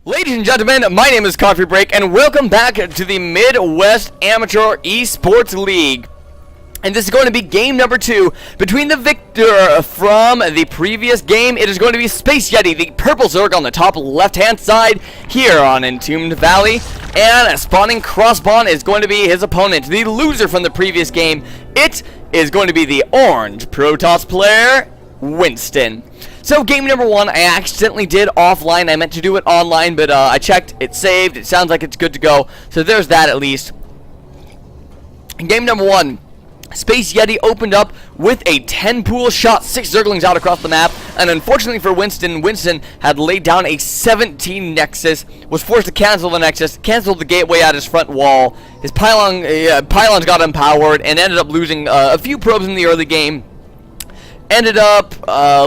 Ladies and gentlemen, my name is Coffee Break, and welcome back to the Midwest Amateur Esports League. And this is going to be game number 2 between the victor from the previous game. It is going to be SpaceYeti, the purple Zerg on the top left-hand side here on Entombed Valley. And spawning crossbond is going to be his opponent, the loser from the previous game. It is going to be the orange Protoss player, Winston. So game number 1, I accidentally did offline. I meant to do it online, but I checked, it saved, it sounds like it's good to go. So there's that at least. In game number 1, SpaceYeti opened up with a 10 pool, shot 6 Zerglings out across the map, and unfortunately for Winston had laid down a 17 Nexus, was forced to cancel the Nexus, canceled the gateway at his front wall. His pylons got empowered, and ended up losing a few probes in the early game. Ended up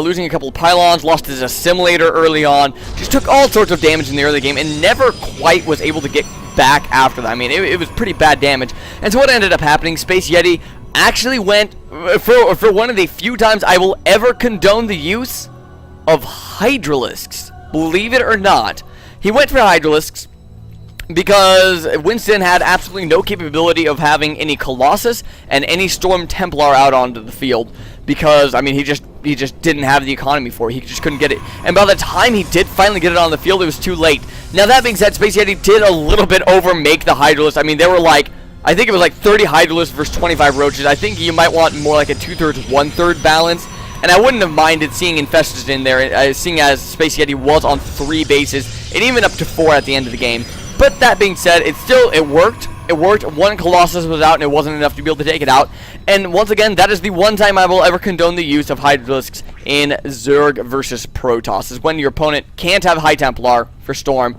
losing a couple of pylons, lost his assimilator early on, just took all sorts of damage in the early game, and never quite was able to get back after that. I mean, it was pretty bad damage. And so what ended up happening, SpaceYeti actually went, for one of the few times I will ever condone the use of Hydralisks. Believe it or not, he went for Hydralisks because Winston had absolutely no capability of having any Colossus and any Storm Templar out onto the field. Because, I mean, he just didn't have the economy for it. He just couldn't get it. And by the time he did finally get it on the field, it was too late. Now, that being said, SpaceYeti did a little bit overmake the Hydralisk. I mean, they were like, I think it was like 30 Hydralisks versus 25 Roaches. I think you might want more like a 2/3, 1/3 balance. And I wouldn't have minded seeing Infestors in there, seeing as SpaceYeti was on 3 bases, and even up to 4 at the end of the game. But that being said, it worked. It worked. 1 Colossus was out, and it wasn't enough to be able to take it out. And once again, that is the one time I will ever condone the use of Hydralisks in Zerg versus Protoss. Is when your opponent can't have High Templar for Storm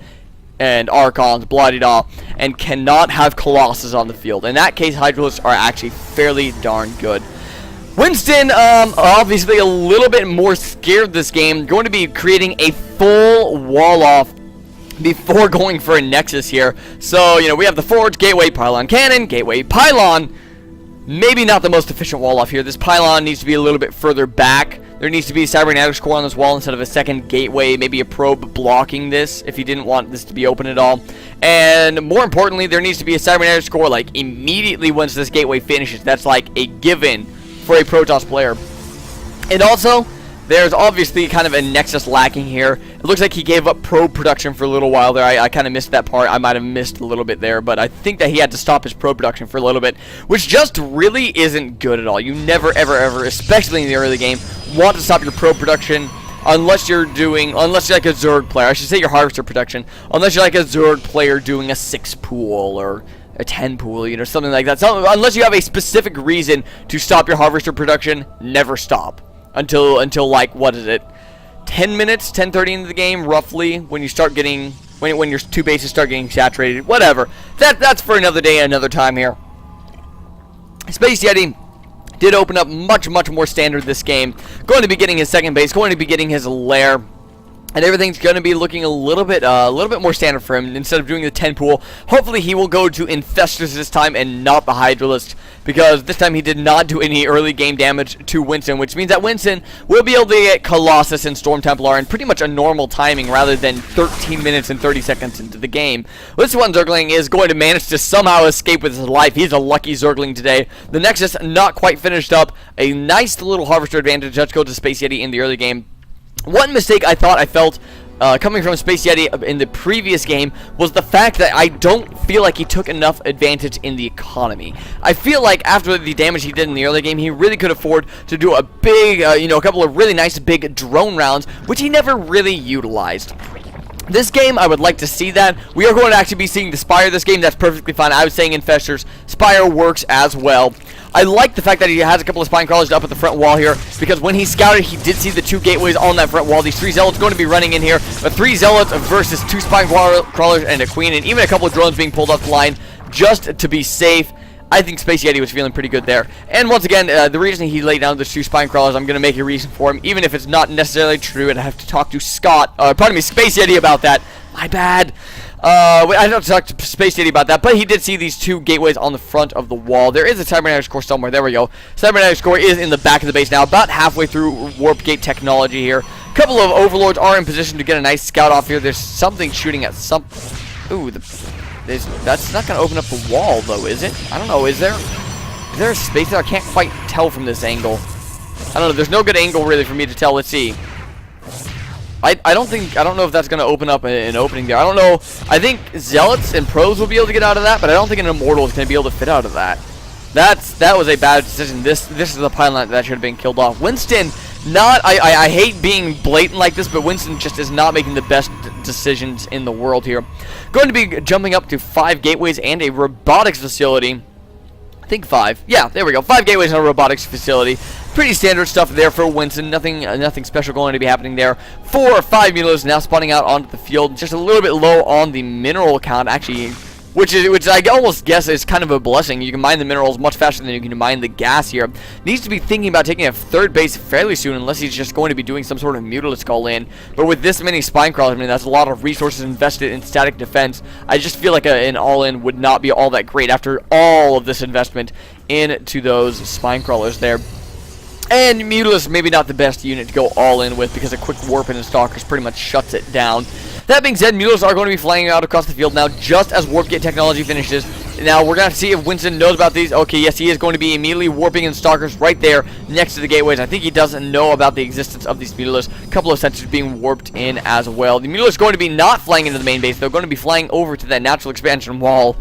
and Archons, blah-de-da, and cannot have Colossus on the field. In that case, Hydralisks are actually fairly darn good. Winston, obviously a little bit more scared this game, going to be creating a full wall-off before going for a Nexus here. So, you know, we have the Forge, Gateway, Pylon, Cannon, Gateway, Pylon. Maybe not the most efficient wall off here. This Pylon needs to be a little bit further back. There needs to be a Cybernetics core on this wall instead of a second Gateway, maybe a probe blocking this if you didn't want this to be open at all. And more importantly, there needs to be a Cybernetics core like immediately once this Gateway finishes. That's like a given for a Protoss player. And also, there's obviously kind of a Nexus lacking here. It looks like he gave up probe production for a little while there. I kind of missed that part. I might have missed a little bit there, but I think that he had to stop his probe production for a little bit, which just really isn't good at all. You never, ever, ever, especially in the early game, want to stop your probe production unless you're like a Zerg player. I should say your Harvester production, unless you're like a Zerg player doing a 6 pool or a 10 pool, you know, something like that. Unless you have a specific reason to stop your Harvester production, never stop. Until like, what is it, 10 minutes, 10:30 into the game, roughly, when you start getting, when your 2 bases start getting saturated, whatever. That's for another day, another time here. SpaceYeti did open up much more standard this game. Going to be getting his second base, going to be getting his lair. And everything's going to be looking a little bit more standard for him. Instead of doing the 10 pool, hopefully he will go to Infestors this time and not the Hydralisk, because this time he did not do any early game damage to Winston, which means that Winston will be able to get Colossus and Storm Templar in pretty much a normal timing rather than 13 minutes and 30 seconds into the game. This one Zergling is going to manage to somehow escape with his life. He's a lucky Zergling today. The Nexus not quite finished up. A nice little Harvester advantage. Let's go to SpaceYeti in the early game. One mistake I thought I felt coming from SpaceYeti in the previous game was the fact that I don't feel like he took enough advantage in the economy. I feel like after the damage he did in the early game, he really could afford to do a big, you know, a couple of really nice big drone rounds, which he never really utilized. This game, I would like to see that. We are going to actually be seeing the Spire this game. That's perfectly fine. I was saying Infestors. Spire works as well. I like the fact that he has a couple of Spine Crawlers up at the front wall here, because when he scouted, he did see the 2 gateways on that front wall. These 3 Zealots going to be running in here. But 3 Zealots versus 2 Spine Crawlers and a Queen, and even a couple of drones being pulled off the line just to be safe. I think SpaceYeti was feeling pretty good there. And once again, the reason he laid down those 2 Spine Crawlers, I'm going to make a reason for him, even if it's not necessarily true, and I have to talk to SpaceYeti about that. My bad. I don't talk to SpaceYeti about that, but he did see these 2 gateways on the front of the wall. There is a Cybernetics core somewhere. There we go. Cybernetics core is in the back of the base now, about halfway through Warp Gate technology here. Couple of overlords are in position to get a nice scout off here. There's something shooting at some... Ooh, that's not going to open up the wall, though, is it? I don't know. Is there a space there? I can't quite tell from this angle. I don't know. There's no good angle, really, for me to tell. Let's see. I don't know if that's going to open up an opening there. I don't know. I think Zealots and Pros will be able to get out of that, but I don't think an Immortal is going to be able to fit out of that. That was a bad decision. This is the pylon that should have been killed off. Winston, I hate being blatant like this, but Winston just is not making the best decisions in the world here. Going to be jumping up to 5 gateways and a robotics facility. I think 5. Yeah, there we go. 5 gateways and a robotics facility. Pretty standard stuff there for Winston. Nothing special going to be happening there. 4 or 5 mulos now spawning out onto the field. Just a little bit low on the mineral count, actually. Which I almost guess is kind of a blessing. You can mine the minerals much faster than you can mine the gas here. Needs to be thinking about taking a 3rd base fairly soon, unless he's just going to be doing some sort of mutalisk all-in. But with this many spine crawlers, I mean, that's a lot of resources invested in static defense. I just feel like an all-in would not be all that great after all of this investment into those spine crawlers there. And Mutalisks maybe not the best unit to go all in with, because a quick warp into Stalkers pretty much shuts it down. That being said, Mutalisks are going to be flying out across the field now just as warp gate technology finishes. Now we're going to have to see if Winston knows about these. Okay, yes, he is going to be immediately warping in Stalkers right there next to the gateways. I think he doesn't know about the existence of these Mutalisks. A couple of sensors being warped in as well. The Mutalisks are going to be not flying into the main base. They're going to be flying over to that natural expansion wall.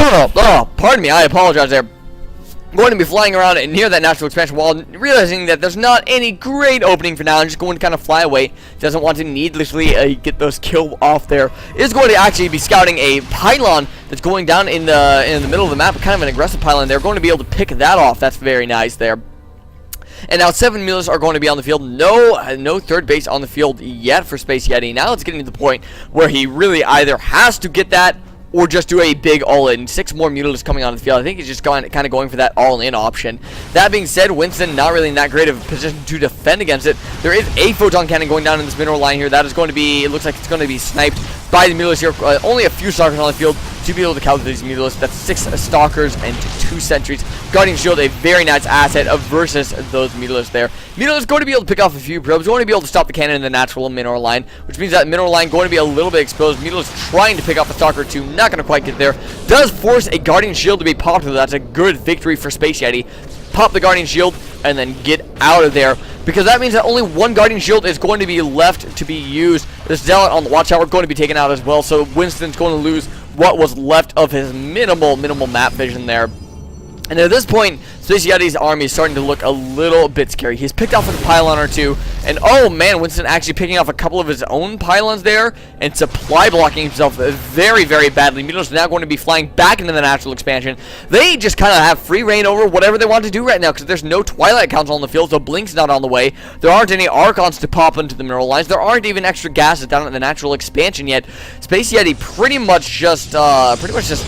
Oh, pardon me, I apologize there. Going to be flying around near that natural expansion wall, realizing that there's not any great opening for now, and just going to kind of fly away. Doesn't want to needlessly get those kills off there. Is going to actually be scouting a pylon that's going down in the middle of the map, kind of an aggressive pylon. They're going to be able to pick that off. That's very nice there. And now 7 Mutalisks are going to be on the field. No 3rd base on the field yet for SpaceYeti. Now it's getting to the point where he really either has to get that or just do a big all-in. 6 more Mutalisks coming on the field. I think he's just kind of going for that all-in option. That being said, Winston not really in that great of a position to defend against it. There is a photon cannon going down in this mineral line here. That is going to be, it looks like it's going to be sniped by the Mutalisks here. Only a few Stalkers on the field to be able to counter these Mutalisks. That's 6 Stalkers and 2 Sentries. Guardian Shield, a very nice asset versus those Mutalisks there. Mutalisks going to be able to pick off a few probes. Going to be able to stop the cannon in the natural mineral line, which means that mineral line going to be a little bit exposed. Mutalisks trying to pick off a Stalker or 2. Not going to quite get there. Does force a Guardian Shield to be popped. That's a good victory for SpaceYeti. Pop the Guardian Shield and then get out of there, because that means that only 1 Guardian Shield is going to be left to be used. This Zealot on the watchtower going to be taken out as well, so Winston's going to lose what was left of his minimal map vision there. And at this point, SpaceYeti's army is starting to look a little bit scary. He's picked off a pylon or 2, and oh man, Winston actually picking off a couple of his own pylons there, and supply blocking himself very, very badly. Mutalisks now going to be flying back into the natural expansion. They just kind of have free reign over whatever they want to do right now, because there's no Twilight Council on the field, so Blink's not on the way. There aren't any Archons to pop into the mineral lines. There aren't even extra gases down at the natural expansion yet. SpaceYeti pretty much just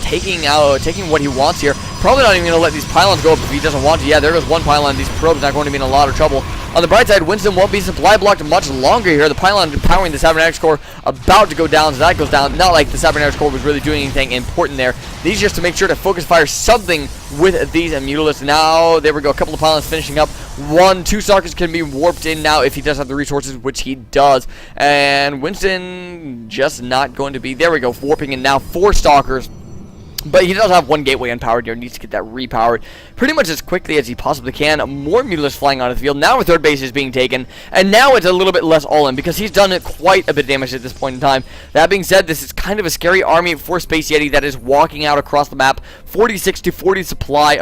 taking what he wants here. Probably not even going to let these pylons go up if he doesn't want to. Yeah, there goes 1 pylon. These probes not going to be in a lot of trouble. On the bright side, Winston won't be supply blocked much longer here. The pylon powering the cybernetics core about to go down, so that goes down. Not like the cybernetics core was really doing anything important there. These just to make sure to focus fire something with these Mutalisks. Now, there we go. A couple of pylons finishing up. 2 Stalkers can be warped in now if he does have the resources, which he does. And Winston just not going to be. There we go. Warping in now. 4 Stalkers. But he does have 1 gateway unpowered here. Needs to get that repowered pretty much as quickly as he possibly can. More Mutalisks flying onto the field. Now a 3rd base is being taken. And now it's a little bit less all-in, because he's done quite a bit of damage at this point in time. That being said, this is kind of a scary army for SpaceYeti that is walking out across the map. 46 to 40 supply,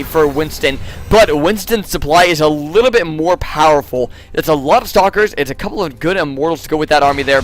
for Winston. But Winston's supply is a little bit more powerful. It's a lot of Stalkers. It's a couple of good Immortals to go with that army there.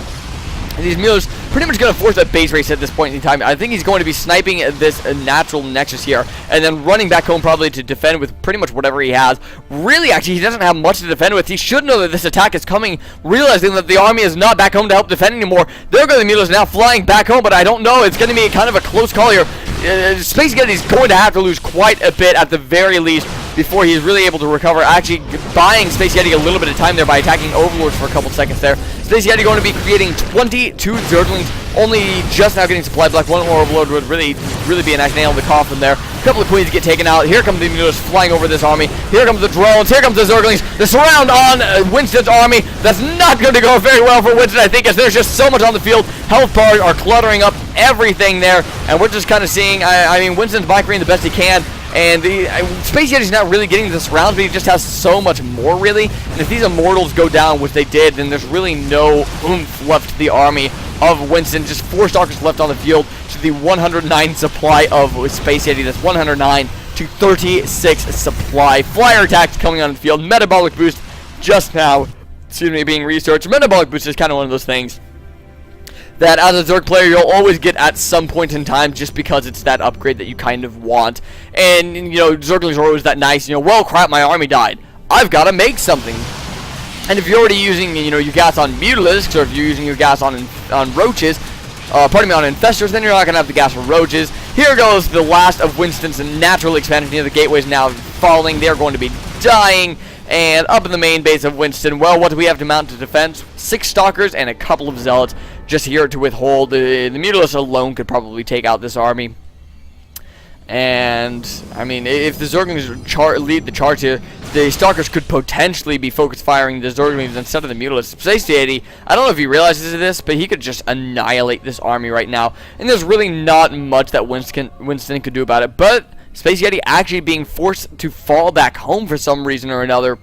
And these Mutalisks pretty much going to force a base race at this point in time. I think he's going to be sniping this natural nexus here, and then running back home probably to defend with pretty much whatever he has. Really, actually, he doesn't have much to defend with. He should know that this attack is coming, realizing that the army is not back home to help defend anymore. There go the Mutalisks now flying back home, but I don't know. It's going to be kind of a close call here. SpaceYeti is going to have to lose quite a bit at the very least. before he's really able to recover, actually buying SpaceYeti a little bit of time there by attacking Overlords for a couple seconds there. SpaceYeti going to be creating 22 Zerglings, only just now getting supply block. One more Overlord would really be a nice nail in the coffin there. A couple of Queens get taken out. Here comes the Mules flying over this army. Here comes the drones. Here comes the Zerglings. The surround on Winston's army. That's not going to go very well for Winston, I think, as there's just so much on the field. Health bars are cluttering up everything there, and we're just kind of seeing, I mean, Winston's microing the best he can, and the SpaceYeti's not really getting the surrounds, but he just has so much more, really. And if these Immortals go down, which they did, then there's really no oomph left to the army of Winston. Just 4 Stalkers left on the field to the 109 supply of SpaceYeti. That's 109 to 36 supply. Flyer attacks coming on the field. Metabolic boost just now, being researched. Metabolic boost is kind of one of those things that as a Zerg player you'll always get at some point in time, just because it's that upgrade that you kind of want. And you know, Zerglings are always that nice, you know, well crap, my army died, I've got to make something. And if you're already using, you know, your gas on Mutalisks, or if you're using your gas on Roaches, on Infestors, then you're not going to have the gas for Roaches. Here goes the last of Winston's natural expansion. The gateways now falling, they're going to be dying. And up in the main base of Winston, well, what do we have to mount to defense? 6 Stalkers and a couple of Zealots just here to withhold. The Mutalisk alone could probably take out this army. And, I mean, if the Zerglings lead the charge here, the Stalkers could potentially be focus firing the Zerglings instead of the Mutalisks. SpaceYeti, I don't know if he realizes this, but he could just annihilate this army right now. And there's really not much that Winston could do about it, but SpaceYeti actually being forced to fall back home for some reason or another.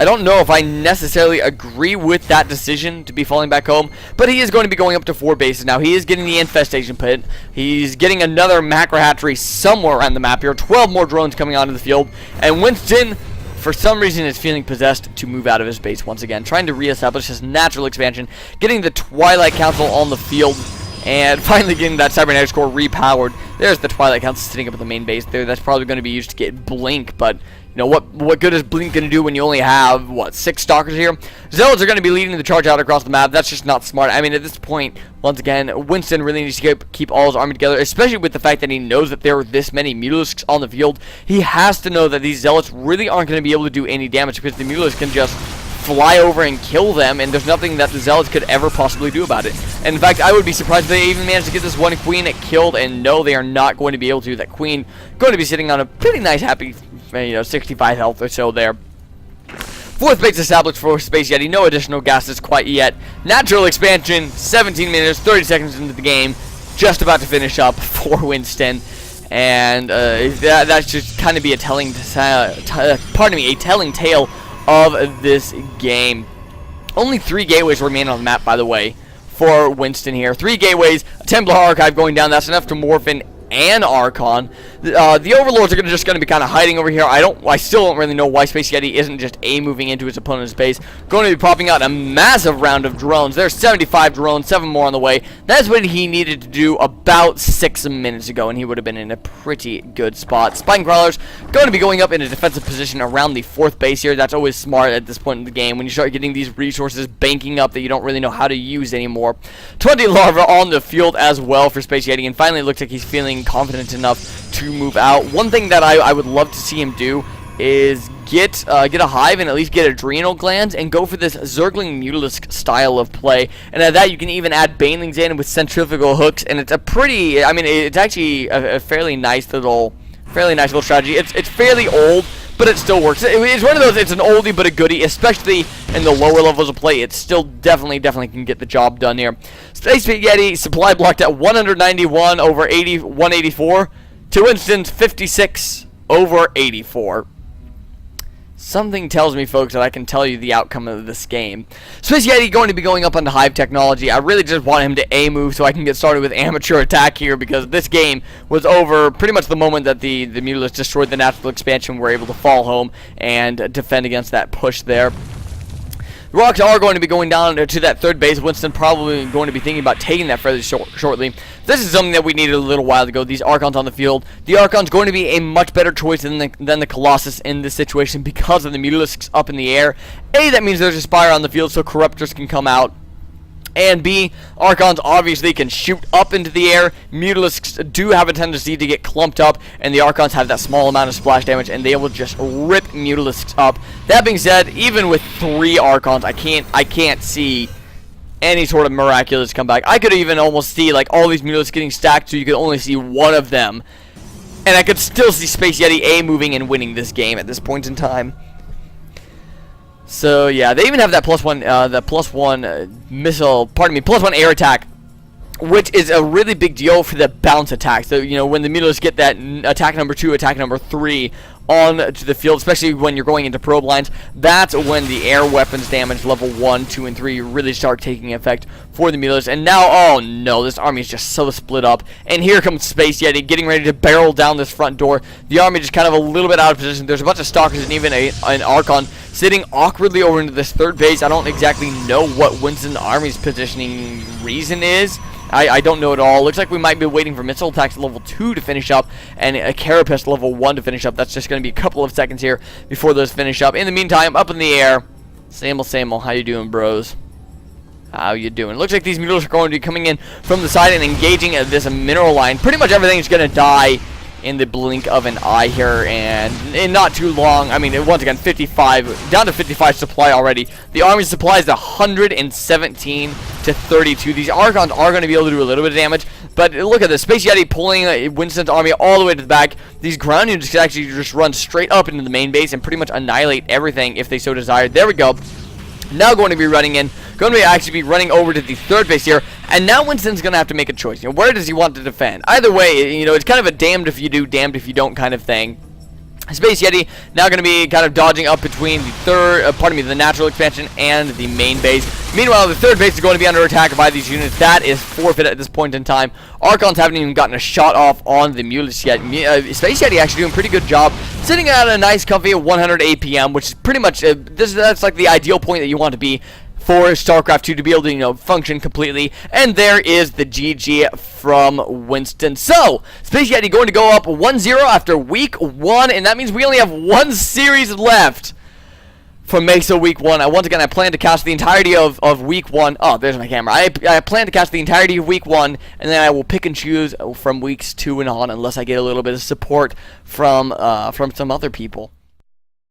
I don't know if I necessarily agree with that decision to be falling back home, but he is going to be going up to 4 bases now. He is getting the infestation pit. He's getting another macro hatchery somewhere around the map here. 12 more drones coming onto the field, and Winston, for some reason, is feeling possessed to move out of his base once again, trying to reestablish his natural expansion, getting the Twilight Council on the field, and finally getting that Cybernetics Core repowered. There's the Twilight Council sitting up at the main base there. That's probably going to be used to get Blink, but you know, what good is Blink going to do when you only have, what, 6 Stalkers here? Zealots are going to be leading the charge out across the map. That's just not smart. I mean, at this point, once again, Winston really needs to keep all his army together, especially with the fact that he knows that there are this many Mutalisks on the field. He has to know that these Zealots really aren't going to be able to do any damage, because the Mutalisks can just fly over and kill them, and there's nothing that the Zealots could ever possibly do about it. And in fact, I would be surprised if they even managed to get this one Queen killed, and no, they are not going to be able to. That Queen going to be sitting on a pretty nice, happy, you know, 65 health or so there. 4th base established for SpaceYeti. No additional gases quite yet. Natural expansion, 17 minutes, 30 seconds into the game. Just about to finish up for Winston. And that should kind of be a telling tale of this game. Only 3 gateways remain on the map, by the way, for Winston here. 3 gateways, a Templar Archive going down. That's enough to morph in and Archon. The Overlords are just going to be kind of hiding over here. I still don't really know why SpaceYeti isn't just moving into his opponent's base. Going to be popping out a massive round of drones. There's 75 drones, 7 more on the way. That's what he needed to do about 6 minutes ago, and he would have been in a pretty good spot. Spine Crawlers going to be going up in a defensive position around the 4th base here. That's always smart at this point in the game, when you start getting these resources banking up that you don't really know how to use anymore. 20 Larva on the field as well for SpaceYeti, and finally it looks like he's feeling confident enough to move out. One thing that I would love to see him do is get a hive and at least get adrenal glands and go for this Zergling Mutalisk style of play. And at that, you can even add Banelings in with centrifugal hooks, and it's a pretty, I mean, it's actually a fairly nice little strategy. It's fairly old, but it still works. It's one of those, it's an oldie but a goodie, especially in the lower levels of play. It still definitely can get the job done here. SpaceYeti supply blocked at 191 over 184 to Winston's 56 over 84. Something tells me, folks, that I can tell you the outcome of this game. SpaceYeti going to be going up on the Hive technology. I really just want him to A-move so I can get started with amateur attack here, because this game was over pretty much the moment that the Mutalisks destroyed the natural expansion. We were able to fall home and defend against that push there. The Rocks are going to be going down to that 3rd base. Winston probably going to be thinking about taking that fairly shortly. This is something that we needed a little while ago. These Archons on the field. The Archon's going to be a much better choice than the Colossus in this situation because of the Mutalisks up in the air. That means there's a Spire on the field so Corruptors can come out And B, Archons obviously can shoot up into the air. Mutalisks do have a tendency to get clumped up, and the Archons have that small amount of splash damage, and they will just rip Mutalisks up. That being said, even with 3 Archons, I can't see any sort of miraculous comeback. I could even almost see like all these Mutalisks getting stacked, so you could only see one of them, and I could still see SpaceYeti A moving and winning this game at this point in time. So yeah, they even have that +1 missile, +1 air attack, which is a really big deal for the bounce attack. So, you know, when the Mutalisks get that attack number 2, attack number 3 on to the field, especially when you're going into probe lines, that's when the air weapons damage level 1, 2, and 3 really start taking effect for the Mutalisks. And now, oh no, this army is just so split up. And here comes SpaceYeti getting ready to barrel down this front door. The army just kind of a little bit out of position. There's a bunch of Stalkers and even an Archon sitting awkwardly over into this third base. I don't exactly know what Winston's army's positioning reason is. I don't know at all. Looks like we might be waiting for missile attacks level 2 to finish up and a Carapace level 1 to finish up. That's just going to be a couple of seconds here before those finish up. In the meantime, up in the air, same old, how you doing, bros? How you doing? Looks like these Mutalisks are going to be coming in from the side and engaging this mineral line. Pretty much everything is going to die in the blink of an eye here, and in not too long. I mean, once again, 55 down to 55 supply already. The army's supply is 117 to 32. These Archons are going to be able to do a little bit of damage, but look at this. SpaceYeti pulling Winston's army all the way to the back. These ground units can actually just run straight up into the main base and pretty much annihilate everything if they so desired. There we go. Now going to be running in, going to actually be running over to the third base here, and now Winston's going to have to make a choice. You know, where does he want to defend? Either way, you know, it's kind of a damned if you do, damned if you don't kind of thing. SpaceYeti now going to be kind of dodging up between the natural expansion and the main base. Meanwhile, the third base is going to be under attack by these units. That is forfeit at this point in time. Archons haven't even gotten a shot off on the Mutalisks yet. SpaceYeti actually doing a pretty good job, sitting at a nice comfy 100 APM, which is pretty much that's like the ideal point that you want to be for StarCraft 2 to be able to, you know, function completely. And there is the GG from Winston. So, SpaceYeti going to go up 1-0 after week 1, and that means we only have 1 series left from MAeSL week 1. Once again, I plan to cast the entirety of week 1. Oh, there's my camera. I plan to cast the entirety of week 1, and then I will pick and choose from weeks 2 and on, unless I get a little bit of support from some other people.